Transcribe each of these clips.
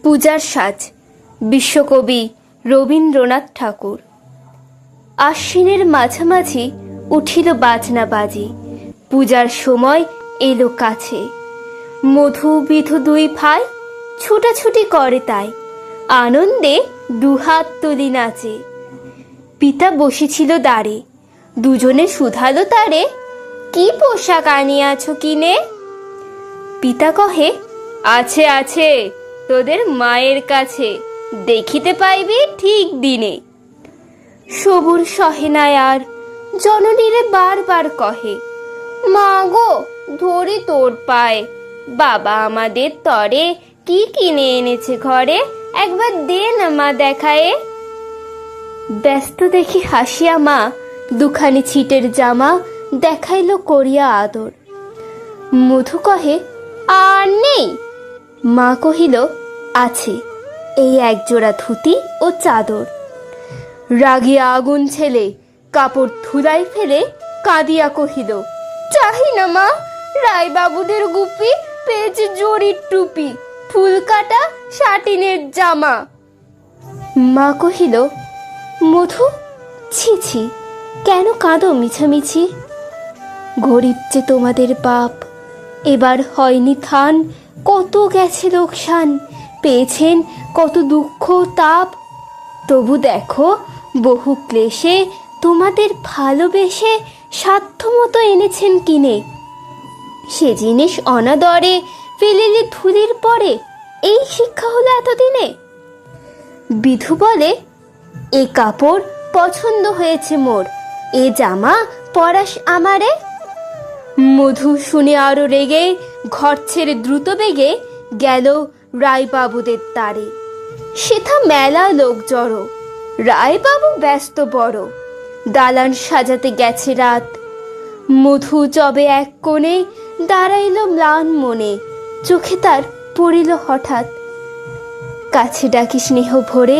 পূজার সাজ বিশ্বকবি রবীন্দ্রনাথ ঠাকুর। আশ্বিনের মাঝামাঝি উঠিল বাজনা বাজি, পূজার সময় এলো কাছে। মধু বিধু দুই ভাই ছুটাছুটি করে তাই, আনন্দে দুহাত তুলি নাচে। পিতা বসেছিল দ্বারে, দুজনে শুধালো তারে, কি পোশাক আনিয়াছ কিনে? পিতা কহে, আছে আছে তোদের মায়ের কাছে, দেখিতে পাইবি ঠিক দিনে। সবুর সহে না আর, জননীরে বারবার কহে, মা গো ধরি তোর পায়ে, বাবা আমাদের তরে কি কিনে এনেছে ঘরে, একবার দে না মা দেখায়ে। ব্যস্ত দেখি হাসিয়া মা দুখানি ছিটের জামা দেখাইল করিয়া আদর। মধু কহে, আর নেই? মা কহিল, আছে, এই একজোড়া ধুতি ও চাদর। রাগিয়া আগুন ছেলে কাপড় ধুলাই ফেলে কাঁদিয়া কহিল, চাহি না মা, রায়বাবুদের গুপি পেয়েছে জরির টুপি, ফুল কাটা শাটিনের জামা। মা কহিল, মধু ছি ছি, কেন কাঁদো মিছামিছি? গরিব যে তোমাদের বাপ, এবার হয়নি থান, কত গেছে লোকসান, পেয়েছেন কত দুঃখ তাপ। তবু দেখো বহু ক্লেশে তোমাদের ভালোবেসে সাধ্যমতো এনেছেন কিনে, সে জিনিস অনাদরে ফেলিলে ধুলির পরে, এই শিক্ষা হলো এতদিনে। বিধু বলে, এ কাপড় পছন্দ হয়েছে মোর, এ জামা পরাস আমারে। মধু শুনে আরো রেগে ঘর ছেড়ে দ্রুত বেগে গেল রায়বাবুদের দ্বারে। সেথা মেলা লোক জড়ো, রায়বাবু ব্যস্ত বড়, দালান সাজাতে গেছে রাত। মধু যবে এক কোণে দাঁড়াইল ম্লান মনে, চোখে তার পড়িল হঠাৎ। কাছে ডাকি স্নেহ ভরে,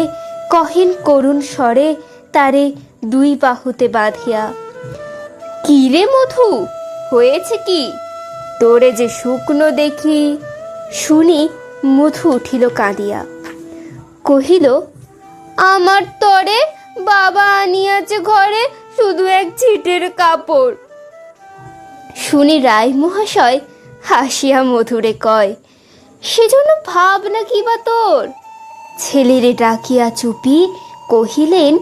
কহেন করুণ স্বরে তারে দুই বাহুতে বাঁধিয়া, কি রে মধু, হয়েছে কি? তোরে যে শুকনো দেখি। শুনি মধু উঠিল কাঁদিয়া, কহিল, আমার তরে বাবা আনিয়াছে ঘরে শুধু এক ছিটের কাপড়। শুনি রায় মহাশয় হাসিয়া মধুরে কয়, সেজন্য ভাবনা কি বা তোর? ছেলেরে ডাকিয়া চুপি কহিলেন,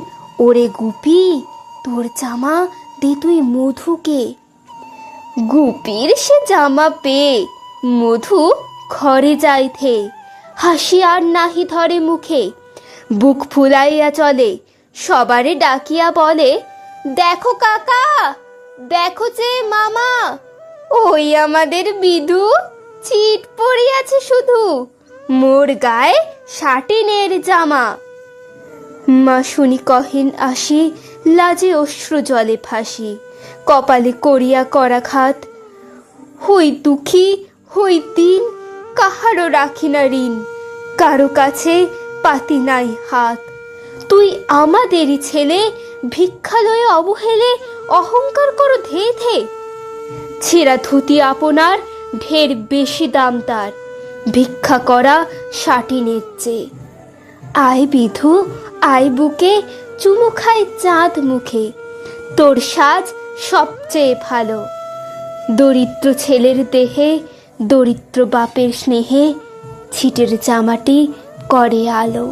ওরে গুপি, তোর জামা দে তুই মধুকে। গুপির সে জামা পেয়ে মধু ঘরে যাইথে, হাসি আর নাহি ধরে মুখে, বুক ফুলাইয়া চলে, সবারে ডাকিয়া বলে, দেখো কাকা, দেখো যে মামা, ওই আমাদের বিধু, ছিট পড়িয়াছে শুধু, মোর গায়ে শাটিনের জামা। মা শুনি কহেন আসি, লাজে অশ্রু জলে ফাঁসি, কপালে করিয়া করাঘাত। হই দুঃখী হই দিন, কাহারও রাখি না ঋণ, কারো কাছে পাতি নাই হাত। তুই আমাদেরই ছেলে, ভিক্ষালয়ে অবহেলে অহংকার করো ধে ধে। ছেঁড়া ধুতি আপনার ঢের বেশি দাম তার, ভিক্ষা করা শাটিনের চেয়ে। আয় বিধু আয় বুকে, চুমু খায় চাঁদ মুখে, তোর সাজ সবচেয়ে ভালো। দরিদ্র ছেলের দেহে, দরিদ্র বাপের স্নেহে, ছিটের জামাটি করে আলো।